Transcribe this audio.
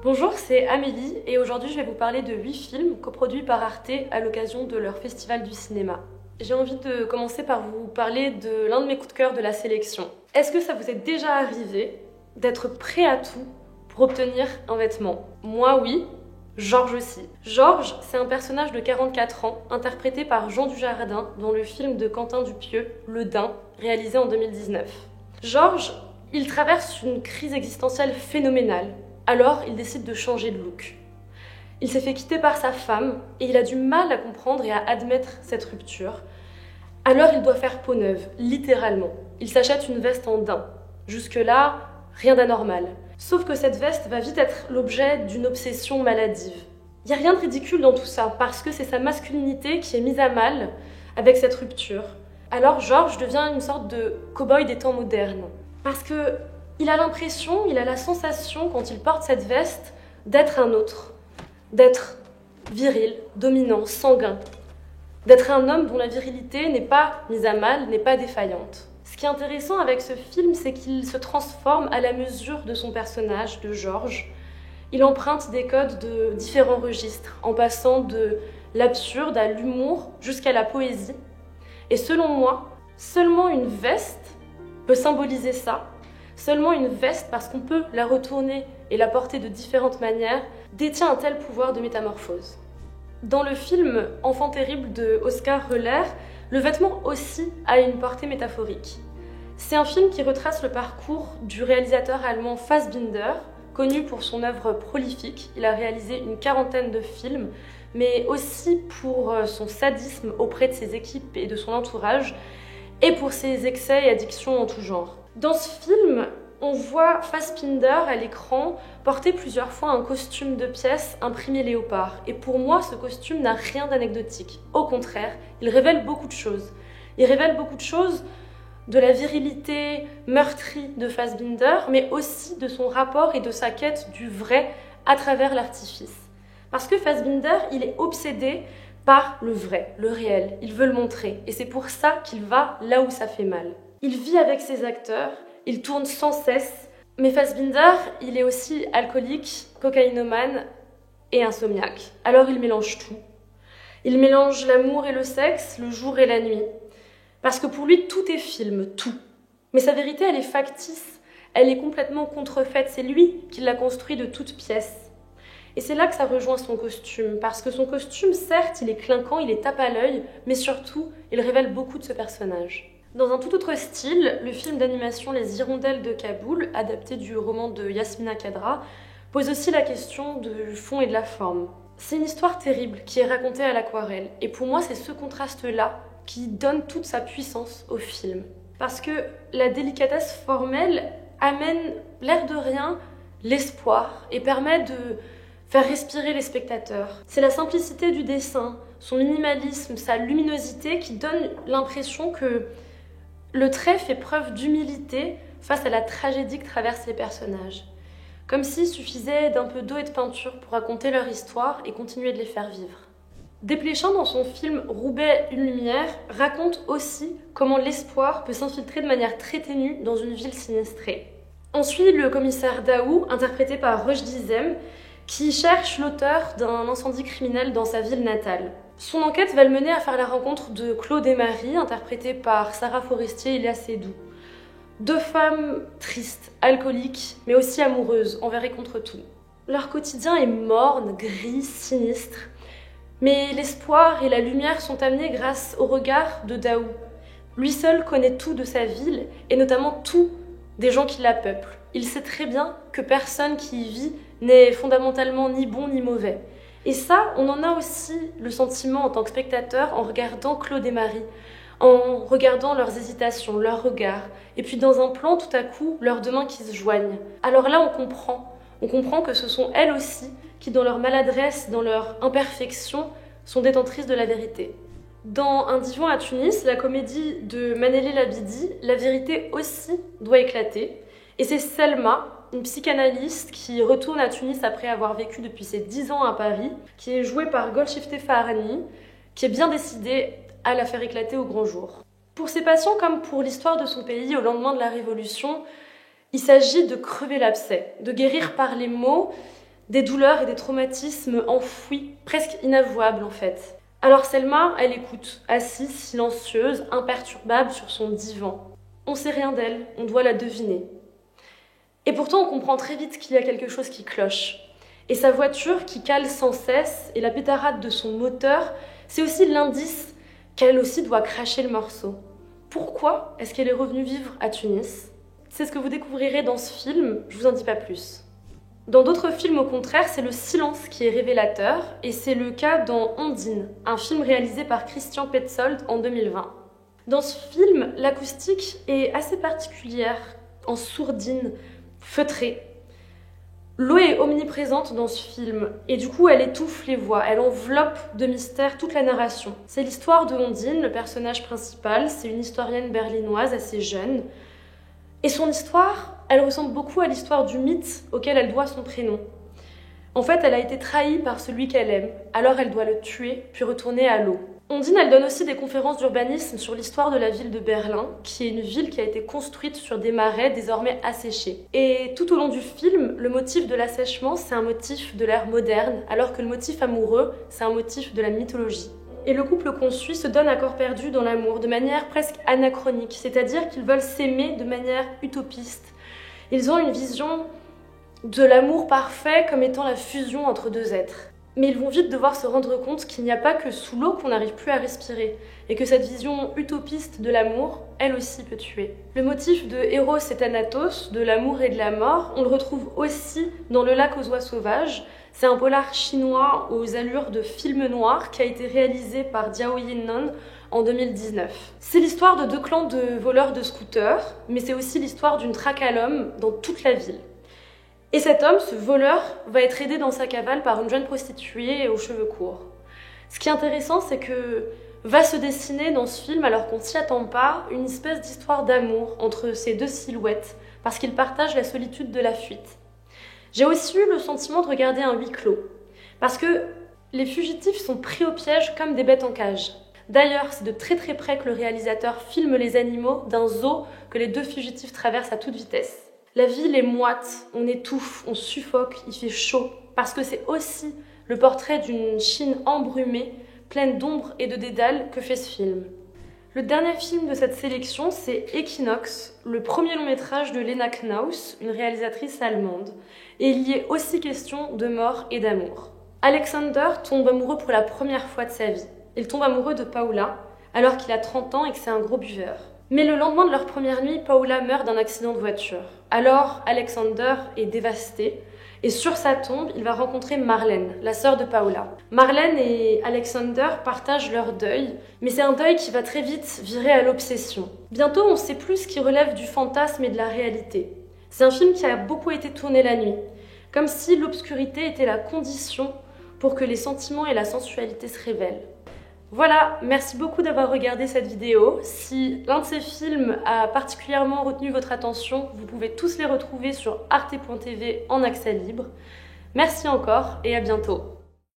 Bonjour, c'est Amélie et aujourd'hui je vais vous parler de 8 films coproduits par Arte à l'occasion de leur festival du cinéma. J'ai envie de commencer par vous parler de l'un de mes coups de cœur de la sélection. Est-ce que ça vous est déjà arrivé d'être prêt à tout pour obtenir un vêtement? Moi oui, Georges aussi. Georges, c'est un personnage de 44 ans interprété par Jean Dujardin dans le film de Quentin Dupieux, Le Daim, réalisé en 2019. Georges, il traverse une crise existentielle phénoménale. Alors, il décide de changer de look. Il s'est fait quitter par sa femme et il a du mal à comprendre et à admettre cette rupture. Alors, il doit faire peau neuve, littéralement. Il s'achète une veste en daim. Jusque-là, rien d'anormal. Sauf que cette veste va vite être l'objet d'une obsession maladive. Il n'y a rien de ridicule dans tout ça, parce que c'est sa masculinité qui est mise à mal avec cette rupture. Alors, Georges devient une sorte de cow-boy des temps modernes. Parce que il a l'impression, il a la sensation, quand il porte cette veste, d'être un autre. D'être viril, dominant, sanguin. D'être un homme dont la virilité n'est pas mise à mal, n'est pas défaillante. Ce qui est intéressant avec ce film, c'est qu'il se transforme à la mesure de son personnage, de Georges. Il emprunte des codes de différents registres, en passant de l'absurde à l'humour jusqu'à la poésie. Et selon moi, seulement une veste peut symboliser ça. Seulement une veste, parce qu'on peut la retourner et la porter de différentes manières, détient un tel pouvoir de métamorphose. Dans le film Enfant terrible de Oscar Rohler, le vêtement aussi a une portée métaphorique. C'est un film qui retrace le parcours du réalisateur allemand Fassbinder, connu pour son œuvre prolifique. Il a réalisé une 40aine de films, mais aussi pour son sadisme auprès de ses équipes et de son entourage, et pour ses excès et addictions en tout genre. Dans ce film, on voit Fassbinder à l'écran porter plusieurs fois un costume de pièce imprimé léopard. Et pour moi, ce costume n'a rien d'anecdotique. Au contraire, il révèle beaucoup de choses. Il révèle beaucoup de choses de la virilité meurtrie de Fassbinder, mais aussi de son rapport et de sa quête du vrai à travers l'artifice. Parce que Fassbinder, il est obsédé par le vrai, le réel. Il veut le montrer. Et c'est pour ça qu'il va là où ça fait mal. Il vit avec ses acteurs, il tourne sans cesse, mais Fassbinder, il est aussi alcoolique, cocaïnomane et insomniaque. Alors il mélange tout. Il mélange l'amour et le sexe, le jour et la nuit. Parce que pour lui, tout est film, tout. Mais sa vérité, elle est factice, elle est complètement contrefaite. C'est lui qui l'a construit de toutes pièces. Et c'est là que ça rejoint son costume, parce que son costume, certes, il est clinquant, il est tape à l'œil, mais surtout, il révèle beaucoup de ce personnage. Dans un tout autre style, le film d'animation Les Hirondelles de Kaboul, adapté du roman de Yasmina Khadra, pose aussi la question du fond et de la forme. C'est une histoire terrible qui est racontée à l'aquarelle, et pour moi c'est ce contraste-là qui donne toute sa puissance au film. Parce que la délicatesse formelle amène, l'air de rien, l'espoir, et permet de faire respirer les spectateurs. C'est la simplicité du dessin, son minimalisme, sa luminosité qui donne l'impression que le trait fait preuve d'humilité face à la tragédie que traversent les personnages. Comme s'il suffisait d'un peu d'eau et de peinture pour raconter leur histoire et continuer de les faire vivre. Desplechin, dans son film Roubaix, une lumière, raconte aussi comment l'espoir peut s'infiltrer de manière très ténue dans une ville sinistrée. On suit le commissaire Daou, interprété par Roch Dizem, qui cherche l'auteur d'un incendie criminel dans sa ville natale. Son enquête va le mener à faire la rencontre de Claude et Marie, interprétés par Sarah Forestier et Léa Seydoux. Deux femmes tristes, alcooliques, mais aussi amoureuses, envers et contre tout. Leur quotidien est morne, gris, sinistre, mais l'espoir et la lumière sont amenés grâce au regard de Daou. Lui seul connaît tout de sa ville, et notamment tout des gens qui la peuplent. Il sait très bien que personne qui y vit n'est fondamentalement ni bon ni mauvais. Et ça, on en a aussi le sentiment en tant que spectateur en regardant Claude et Marie, en regardant leurs hésitations, leurs regards, et puis dans un plan, tout à coup, leurs deux mains qui se joignent. Alors là, on comprend que ce sont elles aussi qui, dans leur maladresse, dans leur imperfection, sont détentrices de la vérité. Dans Un divan à Tunis, la comédie de Manélé Labidi, la vérité aussi doit éclater, et c'est Selma, une psychanalyste qui retourne à Tunis après avoir vécu depuis ses 10 ans à Paris, qui est jouée par Golshifteh Farahani, qui est bien décidée à la faire éclater au grand jour. Pour ses patients comme pour l'histoire de son pays au lendemain de la Révolution, il s'agit de crever l'abcès, de guérir par les mots des douleurs et des traumatismes enfouis, presque inavouables en fait. Alors Selma, elle écoute, assise, silencieuse, imperturbable sur son divan. On sait rien d'elle, on doit la deviner. Et pourtant on comprend très vite qu'il y a quelque chose qui cloche. Et sa voiture qui cale sans cesse et la pétarade de son moteur, c'est aussi l'indice qu'elle aussi doit cracher le morceau. Pourquoi est-ce qu'elle est revenue vivre à Tunis? C'est ce que vous découvrirez dans ce film, je vous en dis pas plus. Dans d'autres films, au contraire, c'est le silence qui est révélateur, et c'est le cas dans Ondine, un film réalisé par Christian Petzold en 2020. Dans ce film, l'acoustique est assez particulière, en sourdine, feutrée. L'eau est omniprésente dans ce film, et du coup elle étouffe les voix, elle enveloppe de mystère toute la narration. C'est l'histoire de Ondine, le personnage principal, c'est une historienne berlinoise assez jeune, et son histoire, elle ressemble beaucoup à l'histoire du mythe auquel elle doit son prénom. En fait, elle a été trahie par celui qu'elle aime, alors elle doit le tuer, puis retourner à l'eau. Ondine, elle donne aussi des conférences d'urbanisme sur l'histoire de la ville de Berlin, qui est une ville qui a été construite sur des marais désormais asséchés. Et tout au long du film, le motif de l'assèchement, c'est un motif de l'ère moderne, alors que le motif amoureux, c'est un motif de la mythologie. Et le couple qu'on suit se donne à corps perdu dans l'amour, de manière presque anachronique, c'est-à-dire qu'ils veulent s'aimer de manière utopiste. Ils ont une vision de l'amour parfait comme étant la fusion entre deux êtres. Mais ils vont vite devoir se rendre compte qu'il n'y a pas que sous l'eau qu'on n'arrive plus à respirer, et que cette vision utopiste de l'amour, elle aussi peut tuer. Le motif de Eros et Thanatos, de l'amour et de la mort, on le retrouve aussi dans Le lac aux oies sauvages. C'est un polar chinois aux allures de film noir qui a été réalisé par Diao Yin-non en 2019. C'est l'histoire de deux clans de voleurs de scooters, mais c'est aussi l'histoire d'une traque à l'homme dans toute la ville. Et cet homme, ce voleur, va être aidé dans sa cavale par une jeune prostituée aux cheveux courts. Ce qui est intéressant, c'est que va se dessiner dans ce film, alors qu'on s'y attend pas, une espèce d'histoire d'amour entre ces deux silhouettes, parce qu'ils partagent la solitude de la fuite. J'ai aussi eu le sentiment de regarder un huis clos, parce que les fugitifs sont pris au piège comme des bêtes en cage. D'ailleurs, c'est de très très près que le réalisateur filme les animaux d'un zoo que les deux fugitifs traversent à toute vitesse. La ville est moite, on étouffe, on suffoque, il fait chaud, parce que c'est aussi le portrait d'une Chine embrumée, pleine d'ombre et de dédales que fait ce film. Le dernier film de cette sélection, c'est Equinox, le premier long métrage de Lena Knaus, une réalisatrice allemande. Et il y est aussi question de mort et d'amour. Alexander tombe amoureux pour la première fois de sa vie. Il tombe amoureux de Paula, alors qu'il a 30 ans et que c'est un gros buveur. Mais le lendemain de leur première nuit, Paula meurt d'un accident de voiture. Alors Alexander est dévasté, et sur sa tombe, il va rencontrer Marlène, la sœur de Paula. Marlène et Alexander partagent leur deuil, mais c'est un deuil qui va très vite virer à l'obsession. Bientôt, on ne sait plus ce qui relève du fantasme et de la réalité. C'est un film qui a beaucoup été tourné la nuit, comme si l'obscurité était la condition pour que les sentiments et la sensualité se révèlent. Voilà, merci beaucoup d'avoir regardé cette vidéo. Si l'un de ces films a particulièrement retenu votre attention, vous pouvez tous les retrouver sur arte.tv en accès libre. Merci encore et à bientôt.